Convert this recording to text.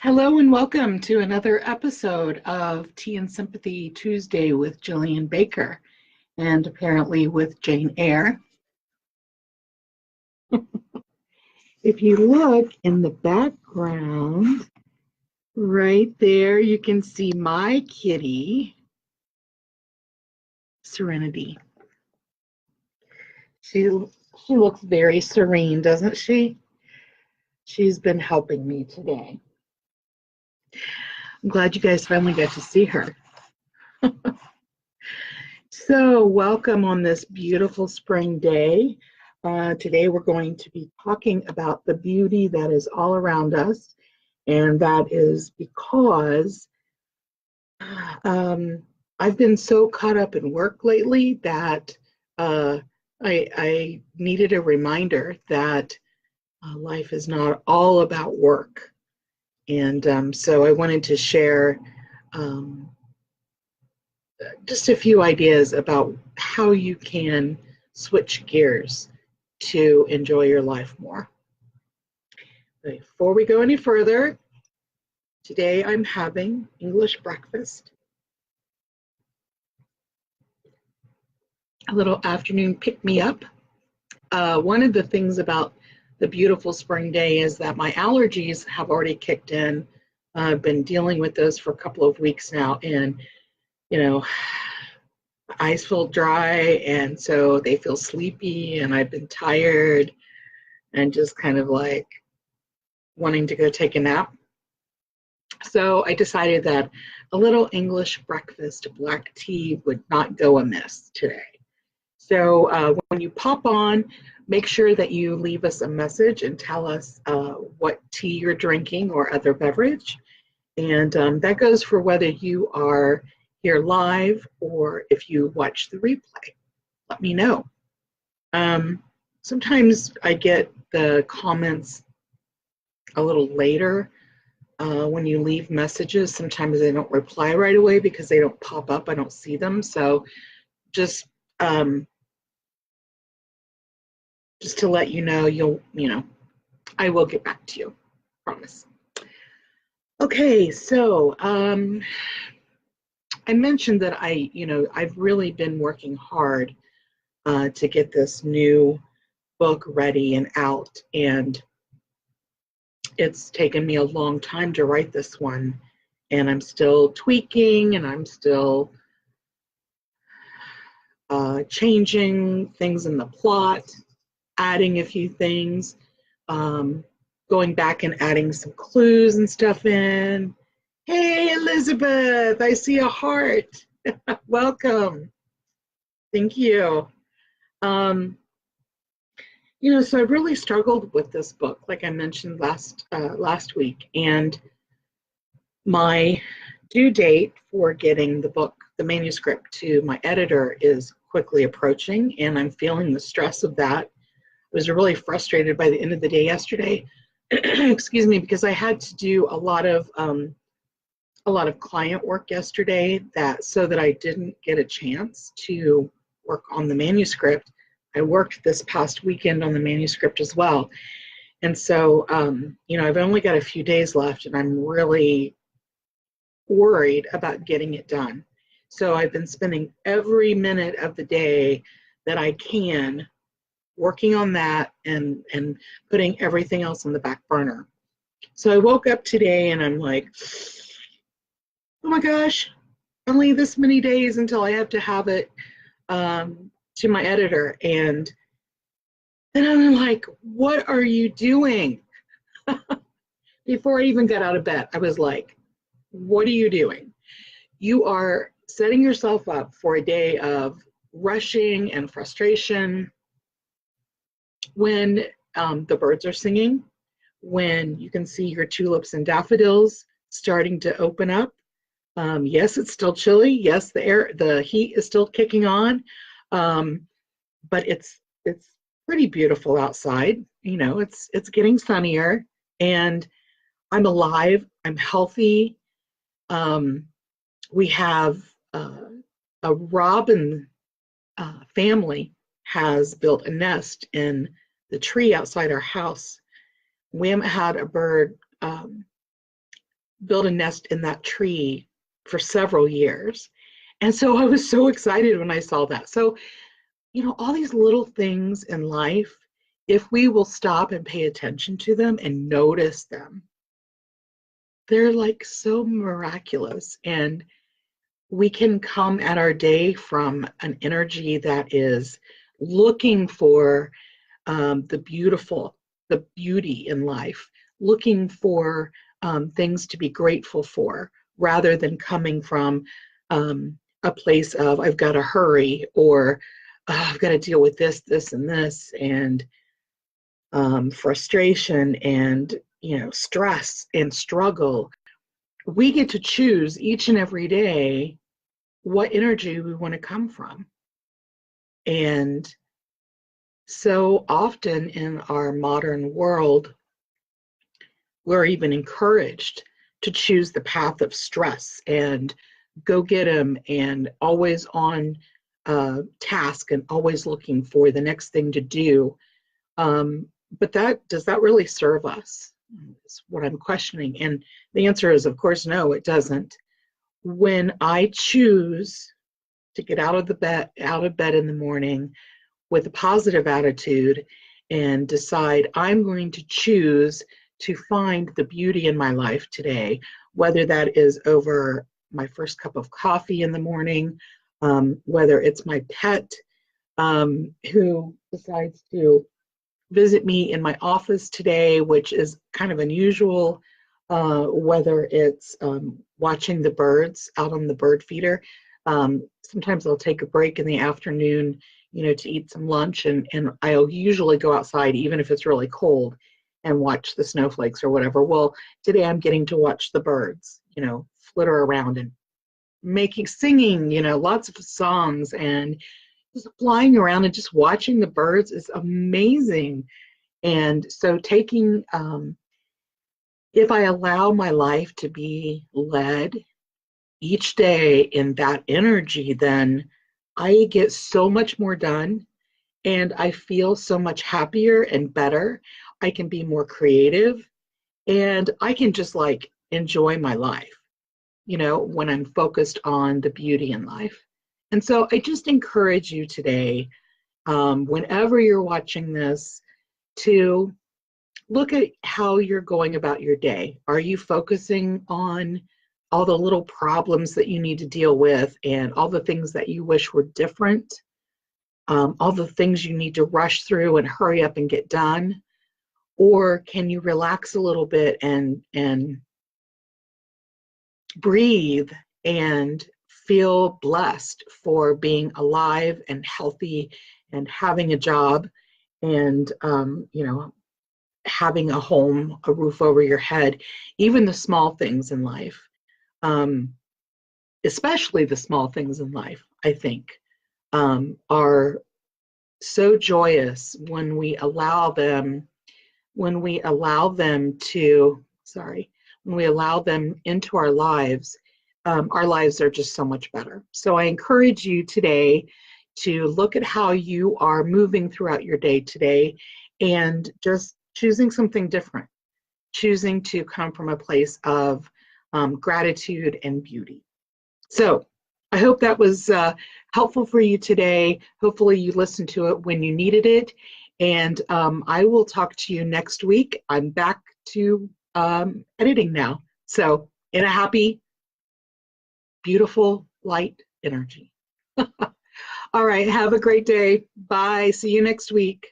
Hello and welcome to another episode of Tea and Sympathy Tuesday with Gillian-Baker and apparently with Jane Eyre. If you look in the background, right there, you can see my kitty, Serenity. She looks very serene, doesn't she? She's been helping me today. I'm glad you guys finally got to see her. So, welcome on this beautiful spring day. Today, we're going to be talking about the beauty that is all around us, and that is because I've been so caught up in work lately that I needed a reminder that life is not all about work. And so I wanted to share just a few ideas about how you can switch gears to enjoy your life more. Before we go any further, today I'm having English breakfast, a little afternoon pick-me-up. One of the things about the beautiful spring day is that my allergies have already kicked in. I've been dealing with those for a couple of weeks now, and eyes feel dry, and so they feel sleepy, and I've been tired and just kind of like wanting to go take a nap. So I decided that a little English breakfast black tea would not go amiss today. So when you pop on, make sure that you leave us a message and tell us what tea you're drinking or other beverage. And that goes for whether you are here live or if you watch the replay. Let me know. Sometimes I get the comments a little later when you leave messages. Sometimes they don't reply right away because they don't pop up. I don't see them. So just to let you know, I will get back to you. Promise. Okay, so I mentioned that I've really been working hard to get this new book ready and out, and it's taken me a long time to write this one, and I'm still tweaking, and I'm still changing things in the plot, adding a few things, going back and adding some clues and stuff in. Hey, Elizabeth, I see a heart. Welcome. Thank you. So I've really struggled with this book, like I mentioned last week, and my due date for getting the manuscript to my editor is quickly approaching, and I'm feeling the stress of that. I was really frustrated by the end of the day yesterday, excuse me, because I had to do a lot of client work yesterday so that I didn't get a chance to work on the manuscript. I worked this past weekend on the manuscript as well. And so, I've only got a few days left, and I'm really worried about getting it done. So I've been spending every minute of the day that I can working on that and putting everything else on the back burner. So I woke up today and I'm like, oh my gosh, only this many days until I have to have it to my editor. And then I'm like, what are you doing? Before I even got out of bed, I was like, what are you doing? You are setting yourself up for a day of rushing and frustration when the birds are singing, when you can see your tulips and daffodils starting to open up. Yes, it's still chilly. Yes, the heat is still kicking on, but it's pretty beautiful outside. It's getting sunnier, and I'm alive. I'm healthy. We have a robin family has built a nest in the tree outside our house. We haven't had a bird build a nest in that tree for several years. And so I was so excited when I saw that. So, all these little things in life, if we will stop and pay attention to them and notice them, they're like so miraculous. And we can come at our day from an energy that is looking for the beautiful, the beauty in life, looking for things to be grateful for, rather than coming from a place of, I've got to hurry, or I've got to deal with this, this, and this, and frustration and, stress and struggle. We get to choose each and every day what energy we want to come from. And so often in our modern world, we're even encouraged to choose the path of stress and go get 'em and always on task and always looking for the next thing to do. But does that really serve us? Is what I'm questioning. And the answer is, of course, no, it doesn't. When I choose to get out of bed in the morning with a positive attitude and decide I'm going to choose to find the beauty in my life today, whether that is over my first cup of coffee in the morning, whether it's my pet who decides to visit me in my office today, which is kind of unusual, whether it's watching the birds out on the bird feeder. Sometimes I'll take a break in the afternoon, to eat some lunch, and I'll usually go outside, even if it's really cold, and watch the snowflakes or whatever. Well, today I'm getting to watch the birds, flitter around and singing, lots of songs, and just flying around and just watching the birds is amazing. And so if I allow my life to be led each day in that energy, then I get so much more done, and I feel so much happier and better. I can be more creative, and I can just like enjoy my life, when I'm focused on the beauty in life. And so I just encourage you today, whenever you're watching this, to look at how you're going about your day. Are you focusing on all the little problems that you need to deal with and all the things that you wish were different, all the things you need to rush through and hurry up and get done? Or can you relax a little bit and breathe and feel blessed for being alive and healthy and having a job and, having a home, a roof over your head, even the small things in life, especially the small things in life, I think, are so joyous when we allow them into our lives. Our lives are just so much better. So I encourage you today to look at how you are moving throughout your day today and just choosing something different, choosing to come from a place of gratitude and beauty. So I hope that was helpful for you today. Hopefully you listened to it when you needed it. And I will talk to you next week. I'm back to editing now. So in a happy, beautiful, light energy. All right. Have a great day. Bye. See you next week.